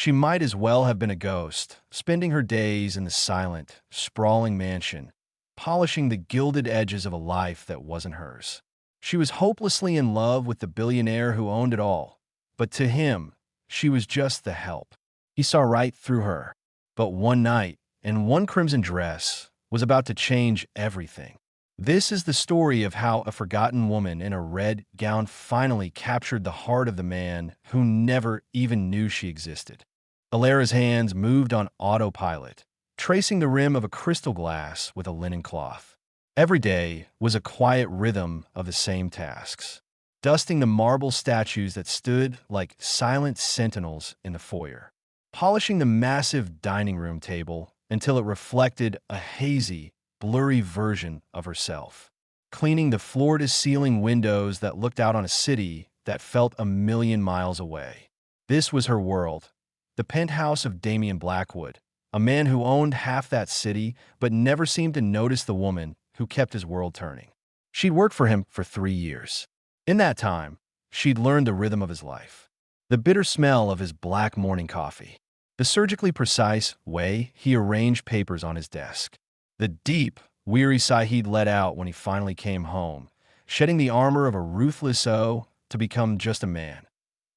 She might as well have been a ghost, spending her days in the silent, sprawling mansion, polishing the gilded edges of a life that wasn't hers. She was hopelessly in love with the billionaire who owned it all, but to him, she was just the help. He saw right through her. But one night, in one crimson dress, was about to change everything. This is the story of how a forgotten woman in a red gown finally captured the heart of the man who never even knew she existed. Alara's hands moved on autopilot, tracing the rim of a crystal glass with a linen cloth. Every day was a quiet rhythm of the same tasks, dusting the marble statues that stood like silent sentinels in the foyer, polishing the massive dining room table until it reflected a hazy, blurry version of herself, cleaning the floor-to-ceiling windows that looked out on a city that felt a million miles away. This was her world, the penthouse of Damian Blackwood, a man who owned half that city but never seemed to notice the woman who kept his world turning. She'd worked for him for 3 years. In that time, she'd learned the rhythm of his life, the bitter smell of his black morning coffee, the surgically precise way he arranged papers on his desk, the deep, weary sigh he'd let out when he finally came home, shedding the armor of a ruthless O to become just a man,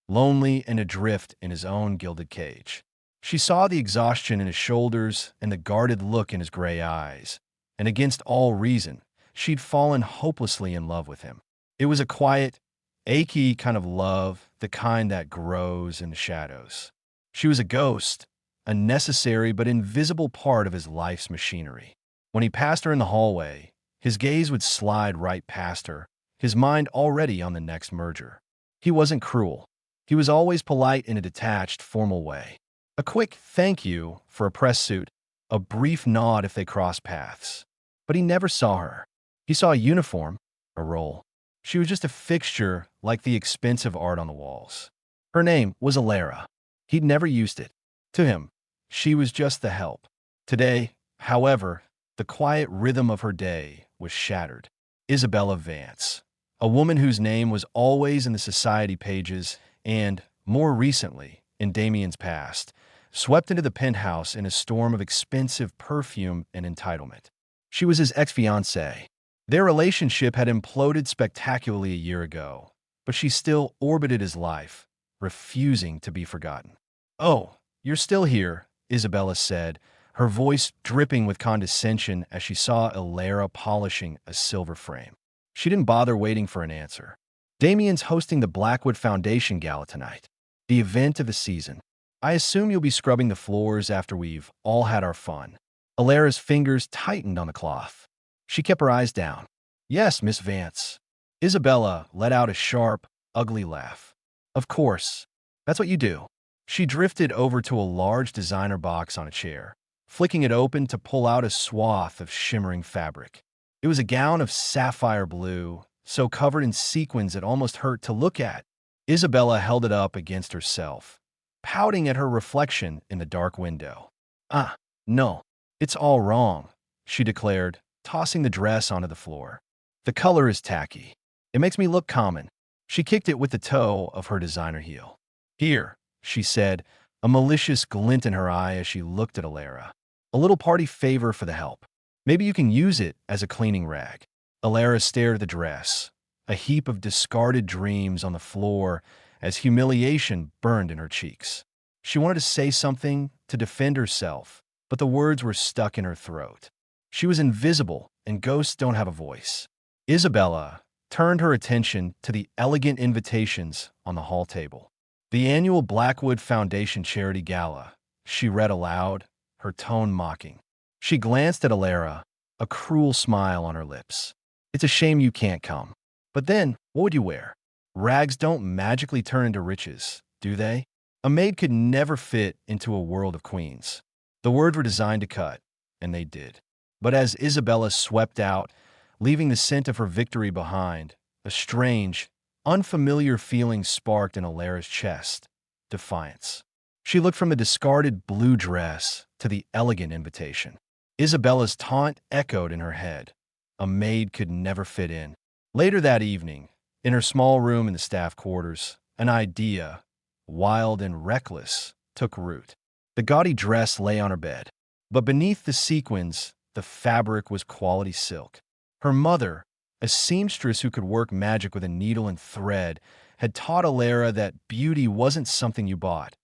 lonely and adrift in his own gilded cage. She saw the exhaustion in his shoulders and the guarded look in his gray eyes, and against all reason, she'd fallen hopelessly in love with him. It was a quiet, achy kind of love, the kind that grows in the shadows. She was a ghost, a necessary but invisible part of his life's machinery. When he passed her in the hallway, his gaze would slide right past her, his mind already on the next merger. He wasn't cruel. He was always polite in a detached, formal way. A quick thank you for a press suit, a brief nod if they crossed paths. But he never saw her. He saw a uniform, a role. She was just a fixture like the expensive art on the walls. Her name was Alara. He'd never used it. To him, she was just the help. Today, however, the quiet rhythm of her day was shattered. Isabella Vance, a woman whose name was always in the society pages and, more recently, in Damien's past, swept into the penthouse in a storm of expensive perfume and entitlement. She was his ex-fiancée. Their relationship had imploded spectacularly a year ago, but she still orbited his life, refusing to be forgotten. "Oh, you're still here," Isabella said, her voice dripping with condescension as she saw Alara polishing a silver frame. She didn't bother waiting for an answer. "Damien's hosting the Blackwood Foundation Gala tonight, the event of the season. I assume you'll be scrubbing the floors after we've all had our fun." Alara's fingers tightened on the cloth. She kept her eyes down. "Yes, Miss Vance." Isabella let out a sharp, ugly laugh. "Of course. That's what you do." She drifted over to a large designer box on a chair, flicking it open to pull out a swath of shimmering fabric. It was a gown of sapphire blue, so covered in sequins it almost hurt to look at. Isabella held it up against herself, pouting at her reflection in the dark window. "Ah, no, it's all wrong," she declared, tossing the dress onto the floor. "The color is tacky. It makes me look common." She kicked it with the toe of her designer heel. "Here," she said, a malicious glint in her eye as she looked at Alara. "A little party favor for the help. Maybe you can use it as a cleaning rag." Alara stared at the dress, a heap of discarded dreams on the floor as humiliation burned in her cheeks. She wanted to say something to defend herself, but the words were stuck in her throat. She was invisible, and ghosts don't have a voice. Isabella turned her attention to the elegant invitations on the hall table. "The annual Blackwood Foundation Charity Gala," she read aloud, her tone mocking. She glanced at Alara, a cruel smile on her lips. "It's a shame you can't come. But then, what would you wear? Rags don't magically turn into riches, do they? A maid could never fit into a world of queens." The words were designed to cut, and they did. But as Isabella swept out, leaving the scent of her victory behind, a strange, unfamiliar feeling sparked in Alara's chest: defiance. She looked from the discarded blue dress to the elegant invitation. Isabella's taunt echoed in her head. A maid could never fit in. Later that evening, in her small room in the staff quarters, an idea, wild and reckless, took root. The gaudy dress lay on her bed, but beneath the sequins, the fabric was quality silk. Her mother, a seamstress who could work magic with a needle and thread, had taught Alara that beauty wasn't something you bought.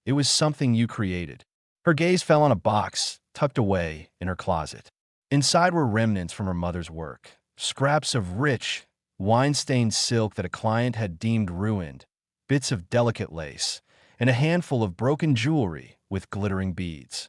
It was something you created. Her gaze fell on a box tucked away in her closet. Inside were remnants from her mother's work, scraps of rich, wine-stained silk that a client had deemed ruined, bits of delicate lace, and a handful of broken jewelry with glittering beads.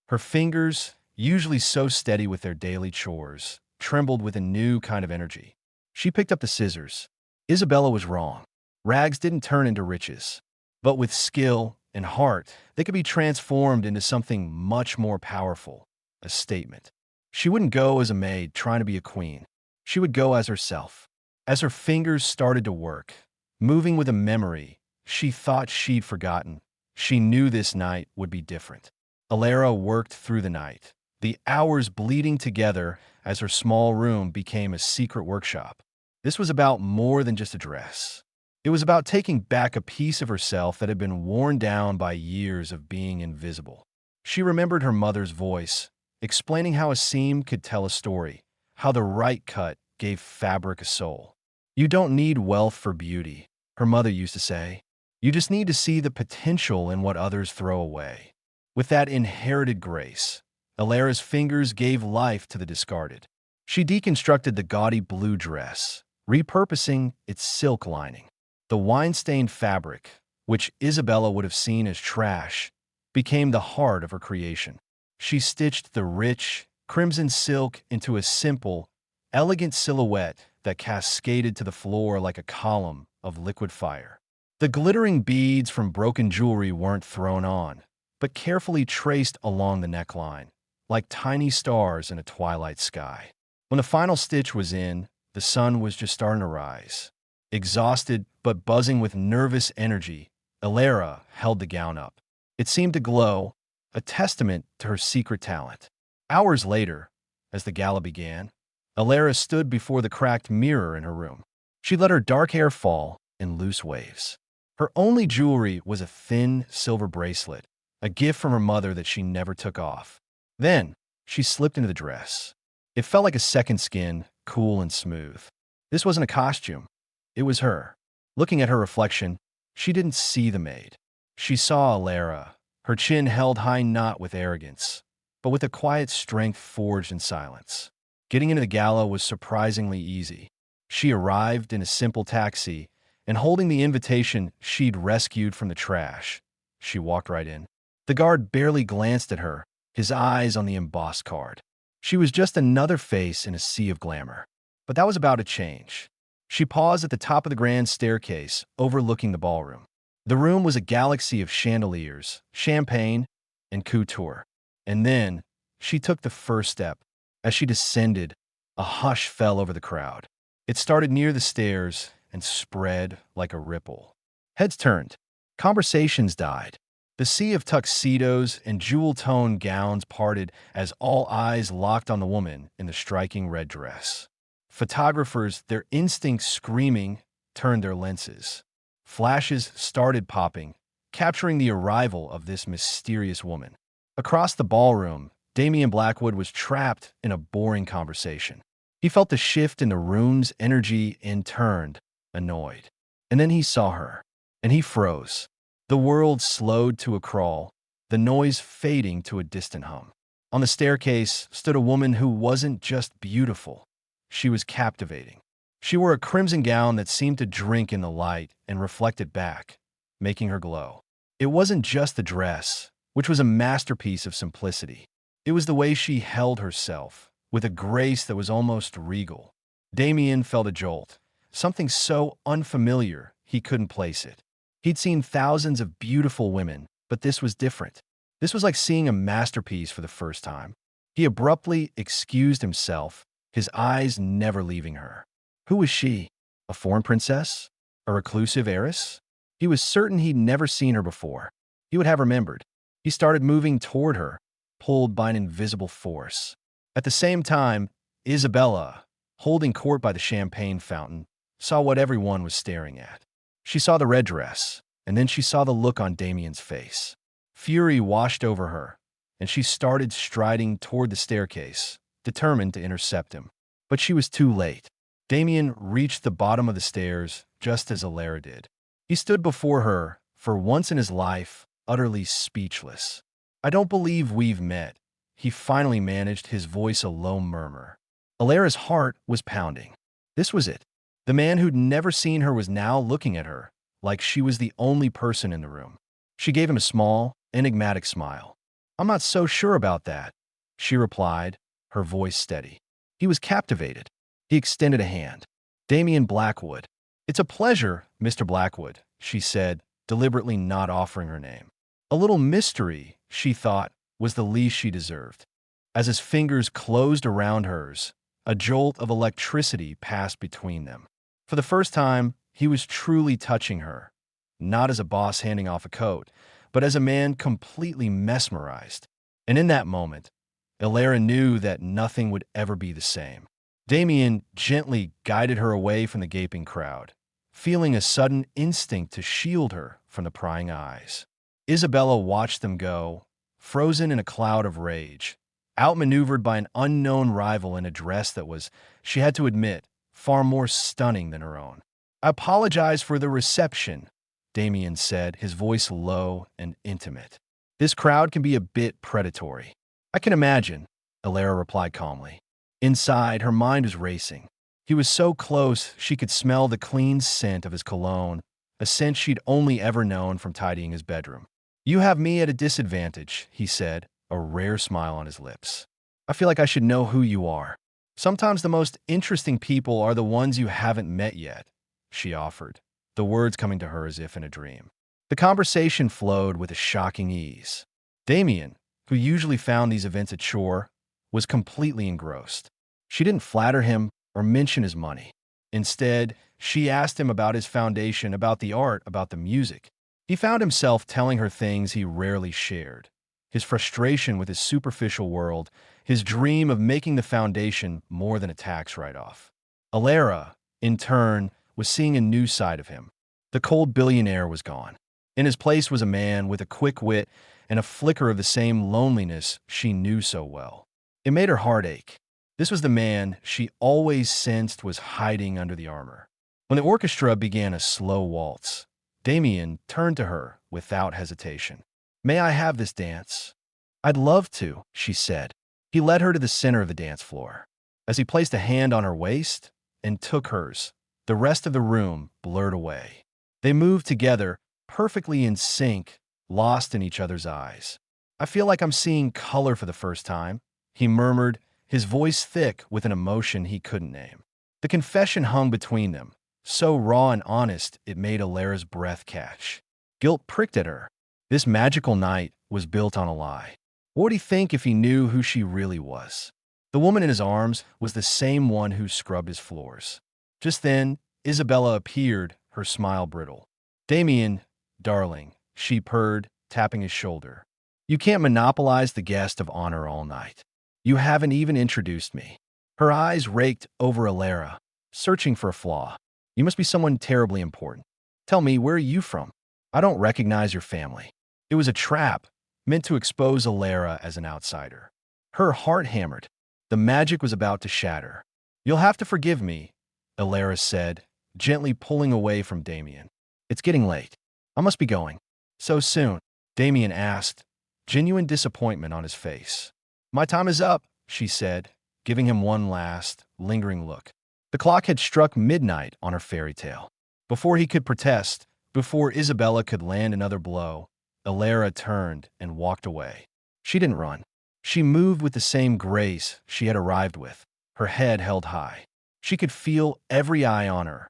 Her fingers, usually so steady with their daily chores, trembled with a new kind of energy. She picked up the scissors. Isabella was wrong. Rags didn't turn into riches, but with skill and heart, they could be transformed into something much more powerful, a statement. She wouldn't go as a maid trying to be a queen. She would go as herself. As her fingers started to work, moving with a memory she thought she'd forgotten, she knew this night would be different. Alara worked through the night, the hours bleeding together as her small room became a secret workshop. This was about more than just a dress. It was about taking back a piece of herself that had been worn down by years of being invisible. She remembered her mother's voice, explaining how a seam could tell a story, how the right cut gave fabric a soul. You don't need wealth for beauty, her mother used to say. You just need to see the potential in what others throw away. With that inherited grace, Alara's fingers gave life to the discarded. She deconstructed the gaudy blue dress, repurposing its silk lining. The wine-stained fabric, which Isabella would have seen as trash, became the heart of her creation. She stitched the rich, crimson silk into a simple, elegant silhouette that cascaded to the floor like a column of liquid fire. The glittering beads from broken jewelry weren't thrown on, but carefully traced along the neckline, like tiny stars in a twilight sky. When the final stitch was in, the sun was just starting to rise. Exhausted but buzzing with nervous energy, Alara held the gown up. It seemed to glow, a testament to her secret talent. Hours later, as the gala began, Alara stood before the cracked mirror in her room. She let her dark hair fall in loose waves. Her only jewelry was a thin silver bracelet, a gift from her mother that she never took off. Then, she slipped into the dress. It felt like a second skin, cool and smooth. This wasn't a costume. It was her. Looking at her reflection, she didn't see the maid. She saw Alara, her chin held high not with arrogance, but with a quiet strength forged in silence. Getting into the gala was surprisingly easy. She arrived in a simple taxi, and holding the invitation she'd rescued from the trash, she walked right in. The guard barely glanced at her, his eyes on the embossed card. She was just another face in a sea of glamour. But that was about to change. She paused at the top of the grand staircase, overlooking the ballroom. The room was a galaxy of chandeliers, champagne, and couture. And then, she took the first step. As she descended, a hush fell over the crowd. It started near the stairs and spread like a ripple. Heads turned. Conversations died. The sea of tuxedos and jewel-toned gowns parted as all eyes locked on the woman in the striking red dress. Photographers, their instincts screaming, turned their lenses. Flashes started popping, capturing the arrival of this mysterious woman. Across the ballroom, Damian Blackwood was trapped in a boring conversation. He felt the shift in the room's energy and turned, annoyed. And then he saw her, and he froze. The world slowed to a crawl, the noise fading to a distant hum. On the staircase stood a woman who wasn't just beautiful. She was captivating. She wore a crimson gown that seemed to drink in the light and reflect it back, making her glow. It wasn't just the dress, which was a masterpiece of simplicity. It was the way she held herself, with a grace that was almost regal. Damien felt a jolt, something so unfamiliar he couldn't place it. He'd seen thousands of beautiful women, but this was different. This was like seeing a masterpiece for the first time. He abruptly excused himself, his eyes never leaving her. Who was she? A foreign princess? A reclusive heiress? He was certain he'd never seen her before. He would have remembered. He started moving toward her, pulled by an invisible force. At the same time, Isabella, holding court by the champagne fountain, saw what everyone was staring at. She saw the red dress, and then she saw the look on Damien's face. Fury washed over her, and she started striding toward the staircase, determined to intercept him. But she was too late. Damien reached the bottom of the stairs just as Alara did. He stood before her, for once in his life, utterly speechless. "I don't believe we've met," he finally managed, his voice a low murmur. Alara's heart was pounding. This was it. The man who'd never seen her was now looking at her, like she was the only person in the room. She gave him a small, enigmatic smile. "I'm not so sure about that," she replied, her voice steady. He was captivated. He extended a hand. "Damien Blackwood." "It's a pleasure, Mr. Blackwood," she said, deliberately not offering her name. A little mystery, she thought, was the least she deserved. As his fingers closed around hers, a jolt of electricity passed between them. For the first time, he was truly touching her, not as a boss handing off a coat, but as a man completely mesmerized. And in that moment, Alara knew that nothing would ever be the same. Damien gently guided her away from the gaping crowd, feeling a sudden instinct to shield her from the prying eyes. Isabella watched them go, frozen in a cloud of rage, outmaneuvered by an unknown rival in a dress that was, she had to admit, far more stunning than her own. "I apologize for the reception," Damien said, his voice low and intimate. "This crowd can be a bit predatory." "I can imagine," Alara replied calmly. Inside, her mind was racing. He was so close she could smell the clean scent of his cologne, a scent she'd only ever known from tidying his bedroom. "You have me at a disadvantage," he said, a rare smile on his lips. "I feel like I should know who you are." "Sometimes the most interesting people are the ones you haven't met yet," she offered, the words coming to her as if in a dream. The conversation flowed with a shocking ease. Damien, who usually found these events a chore, was completely engrossed. She didn't flatter him or mention his money. Instead, she asked him about his foundation, about the art, about the music. He found himself telling her things he rarely shared. His frustration with his superficial world, his dream of making the foundation more than a tax write-off. Alara, in turn, was seeing a new side of him. The cold billionaire was gone. In his place was a man with a quick wit and a flicker of the same loneliness she knew so well. It made her heart ache. This was the man she always sensed was hiding under the armor. When the orchestra began a slow waltz, Damien turned to her without hesitation. "May I have this dance?" "I'd love to," she said. He led her to the center of the dance floor. As he placed a hand on her waist and took hers, the rest of the room blurred away. They moved together, perfectly in sync, lost in each other's eyes. "I feel like I'm seeing color for the first time," he murmured, his voice thick with an emotion he couldn't name. The confession hung between them, so raw and honest it made Alara's breath catch. Guilt pricked at her. This magical night was built on a lie. What would he think if he knew who she really was? The woman in his arms was the same one who scrubbed his floors. Just then, Isabella appeared, her smile brittle. "Damien, darling," she purred, tapping his shoulder. "You can't monopolize the guest of honor all night. You haven't even introduced me." Her eyes raked over Alara, searching for a flaw. "You must be someone terribly important. Tell me, where are you from? I don't recognize your family." It was a trap, meant to expose Alara as an outsider. Her heart hammered. The magic was about to shatter. "You'll have to forgive me," Alara said, gently pulling away from Damien. "It's getting late. I must be going." "So soon?" Damien asked, genuine disappointment on his face. "My time is up," she said, giving him one last, lingering look. The clock had struck midnight on her fairy tale. Before he could protest, before Isabella could land another blow, Alara turned and walked away. She didn't run. She moved with the same grace she had arrived with, her head held high. She could feel every eye on her,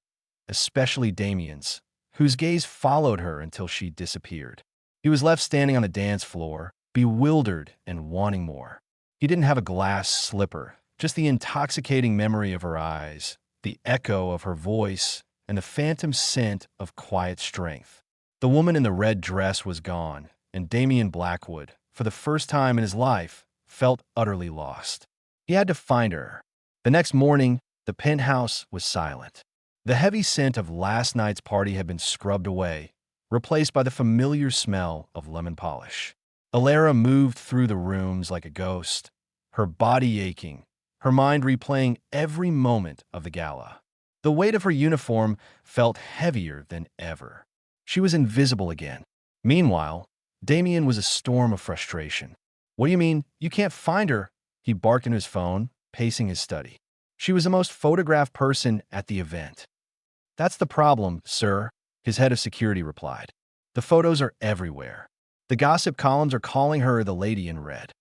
especially Damien's, whose gaze followed her until she disappeared. He was left standing on the dance floor, bewildered and wanting more. He didn't have a glass slipper, just the intoxicating memory of her eyes, the echo of her voice, and the phantom scent of quiet strength. The woman in the red dress was gone, and Damien Blackwood, for the first time in his life, felt utterly lost. He had to find her. The next morning, the penthouse was silent. The heavy scent of last night's party had been scrubbed away, replaced by the familiar smell of lemon polish. Alara moved through the rooms like a ghost, her body aching, her mind replaying every moment of the gala. The weight of her uniform felt heavier than ever. She was invisible again. Meanwhile, Damien was a storm of frustration. "What do you mean, you can't find her?" He barked into his phone, pacing his study. "She was the most photographed person at the event." "That's the problem, sir," his head of security replied. "The photos are everywhere. The gossip columns are calling her the lady in red.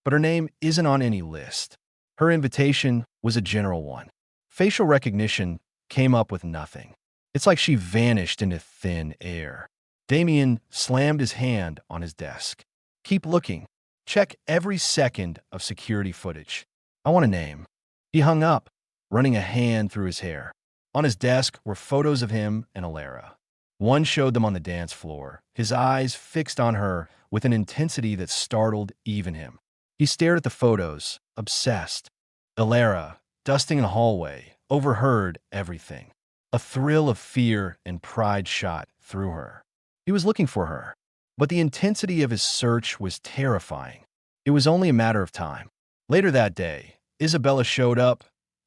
But her name isn't on any list. Her invitation was a general one. Facial recognition came up with nothing. It's like she vanished into thin air." Damien slammed his hand on his desk. "Keep looking. Check every second of security footage. I want a name." He hung up, running a hand through his hair. On his desk were photos of him and Alara. One showed them on the dance floor, his eyes fixed on her with an intensity that startled even him. He stared at the photos, obsessed. Alara, dusting in the hallway, overheard everything. A thrill of fear and pride shot through her. He was looking for her, but the intensity of his search was terrifying. It was only a matter of time. Later that day, Isabella showed up,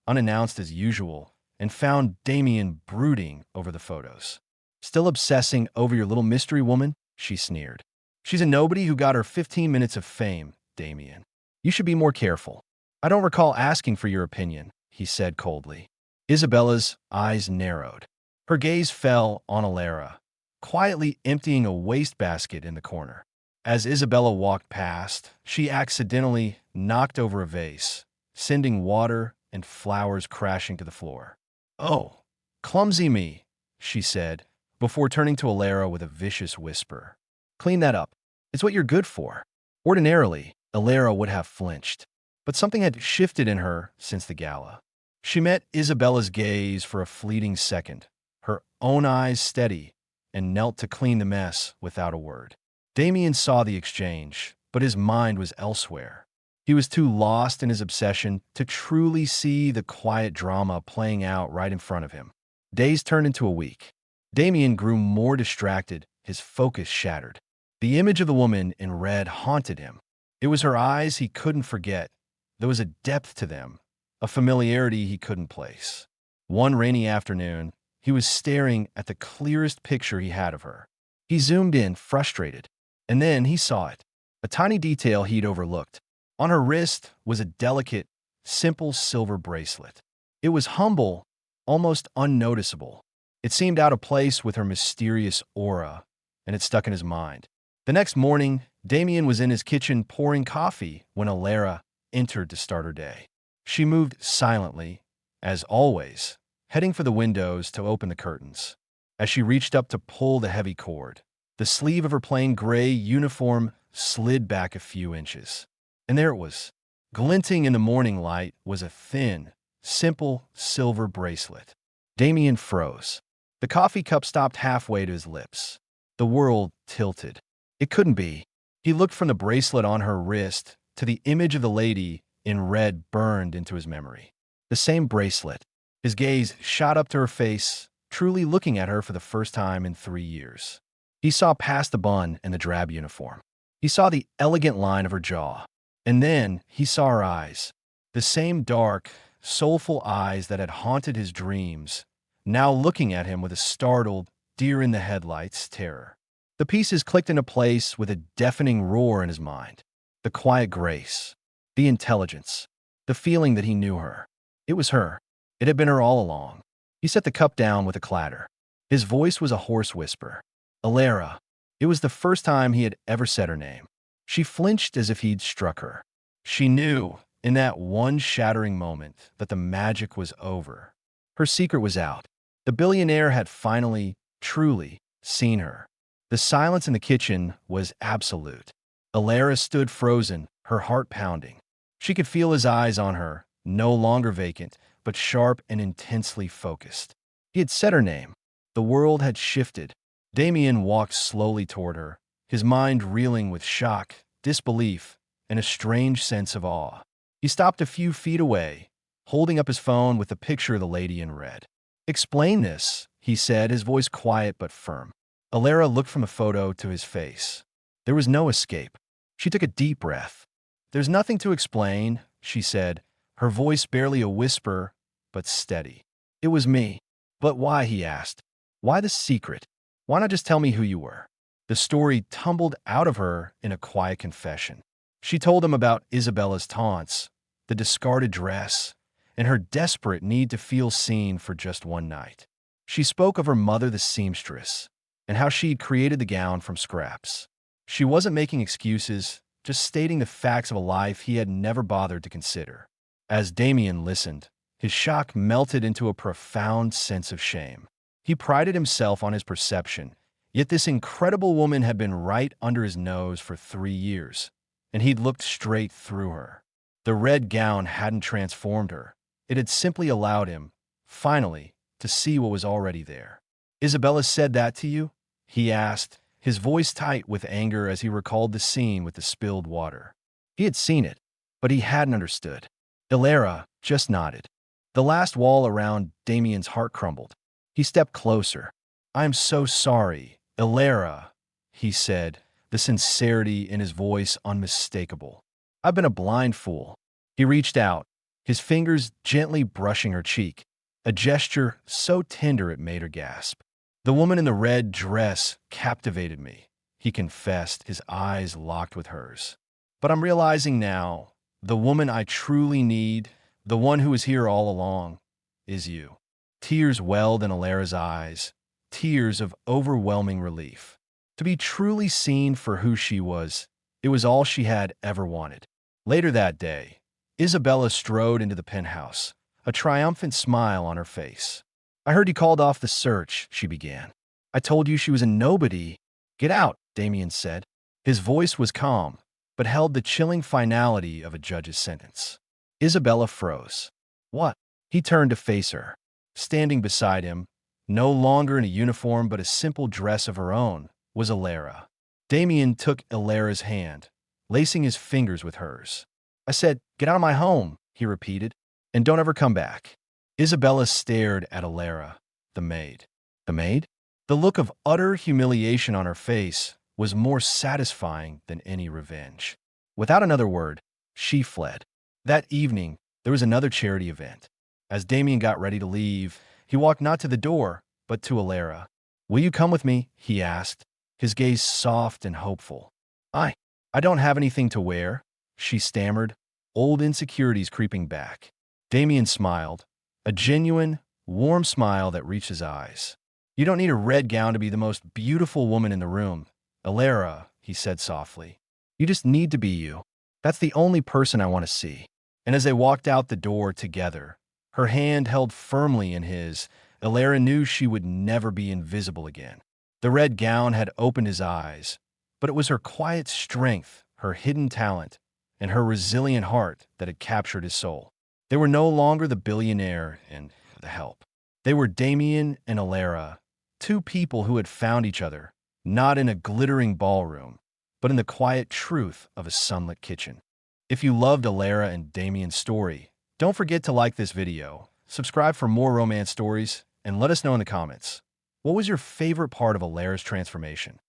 unannounced as usual, and found Damien brooding over the photos. "Still obsessing over your little mystery woman?" she sneered. "She's a nobody who got her 15 minutes of fame, Damien. You should be more careful." "I don't recall asking for your opinion," he said coldly. Isabella's eyes narrowed. Her gaze fell on Alara, quietly emptying a wastebasket in the corner. As Isabella walked past, she accidentally knocked over a vase, sending water and flowers crashing to the floor. "Oh, clumsy me," she said, before turning to Alara with a vicious whisper. "Clean that up. It's what you're good for." Ordinarily, Alara would have flinched, but something had shifted in her since the gala. She met Isabella's gaze for a fleeting second, her own eyes steady, and knelt to clean the mess without a word. Damien saw the exchange, but his mind was elsewhere. He was too lost in his obsession to truly see the quiet drama playing out right in front of him. Days turned into a week. Damien grew more distracted, his focus shattered. The image of the woman in red haunted him. It was her eyes he couldn't forget. There was a depth to them, a familiarity he couldn't place. One rainy afternoon, he was staring at the clearest picture he had of her. He zoomed in, frustrated, and then he saw it, a tiny detail he'd overlooked. On her wrist was a delicate, simple silver bracelet. It was humble, almost unnoticeable. It seemed out of place with her mysterious aura, and it stuck in his mind. The next morning, Damien was in his kitchen pouring coffee when Alara entered to start her day. She moved silently, as always, heading for the windows to open the curtains. As she reached up to pull the heavy cord, the sleeve of her plain gray uniform slid back a few inches. And there it was. Glinting in the morning light was a thin, simple silver bracelet. Damien froze. The coffee cup stopped halfway to his lips. The world tilted. It couldn't be. He looked from the bracelet on her wrist to the image of the lady in red burned into his memory. The same bracelet. His gaze shot up to her face, truly looking at her for the first time in 3 years. He saw past the bun and the drab uniform. He saw the elegant line of her jaw. And then he saw her eyes, the same dark, soulful eyes that had haunted his dreams, now looking at him with a startled, deer-in-the-headlights terror. The pieces clicked into place with a deafening roar in his mind. The quiet grace, the intelligence, the feeling that he knew her. It was her. It had been her all along. He set the cup down with a clatter. His voice was a hoarse whisper. "Alara." It was the first time he had ever said her name. She flinched as if he'd struck her. She knew, in that one shattering moment, that the magic was over. Her secret was out. The billionaire had finally, truly, seen her. The silence in the kitchen was absolute. Alara stood frozen, her heart pounding. She could feel his eyes on her, no longer vacant, but sharp and intensely focused. He had said her name. The world had shifted. Damien walked slowly toward her, his mind reeling with shock, disbelief, and a strange sense of awe. He stopped a few feet away, holding up his phone with the picture of the lady in red. "Explain this," he said, his voice quiet but firm. Alara looked from the photo to his face. There was no escape. She took a deep breath. "There's nothing to explain," she said, her voice barely a whisper, but steady. "It was me." "But why?" he asked. "Why the secret? Why not just tell me who you were?" The story tumbled out of her in a quiet confession. She told him about Isabella's taunts, the discarded dress, and her desperate need to feel seen for just one night. She spoke of her mother, the seamstress, and how she'd created the gown from scraps. She wasn't making excuses, just stating the facts of a life he had never bothered to consider. As Damien listened, his shock melted into a profound sense of shame. He prided himself on his perception, yet this incredible woman had been right under his nose for 3 years, and he'd looked straight through her. The red gown hadn't transformed her. It had simply allowed him, finally, to see what was already there. "Isabella said that to you?" he asked, his voice tight with anger as he recalled the scene with the spilled water. He had seen it, but he hadn't understood. Ilara just nodded. The last wall around Damien's heart crumbled. He stepped closer. "I'm so sorry, Ilara," he said, the sincerity in his voice unmistakable. "I've been a blind fool." He reached out, his fingers gently brushing her cheek, a gesture so tender it made her gasp. "The woman in the red dress captivated me," he confessed, his eyes locked with hers. "But I'm realizing now, the woman I truly need, the one who was here all along, is you." Tears welled in Ilara's eyes, tears of overwhelming relief. To be truly seen for who she was, it was all she had ever wanted. Later that day, Isabella strode into the penthouse, a triumphant smile on her face. "I heard you called off the search," she began. "I told you she was a nobody." "Get out," Damien said. His voice was calm, but held the chilling finality of a judge's sentence. Isabella froze. "What?" He turned to face her. Standing beside him, no longer in a uniform but a simple dress of her own, was Ilara. Damien took Ilara's hand, lacing his fingers with hers. "I said, get out of my home," he repeated, "and don't ever come back." Isabella stared at Ilara, the maid. The maid? The look of utter humiliation on her face was more satisfying than any revenge. Without another word, she fled. That evening, there was another charity event. As Damien got ready to leave, he walked not to the door, but to Ilara. "Will you come with me?" he asked, his gaze soft and hopeful. I don't have anything to wear," she stammered, old insecurities creeping back. Damien smiled, a genuine, warm smile that reached his eyes. "You don't need a red gown to be the most beautiful woman in the room, Ilara," he said softly. "You just need to be you. That's the only person I want to see." And as they walked out the door together, her hand held firmly in his, Ilara knew she would never be invisible again. The red gown had opened his eyes, but it was her quiet strength, her hidden talent, and her resilient heart that had captured his soul. They were no longer the billionaire and the help. They were Damien and Ilara, two people who had found each other, not in a glittering ballroom, but in the quiet truth of a sunlit kitchen. If you loved Ilara and Damien's story, don't forget to like this video, subscribe for more romance stories, and let us know in the comments. What was your favorite part of Ilara's transformation?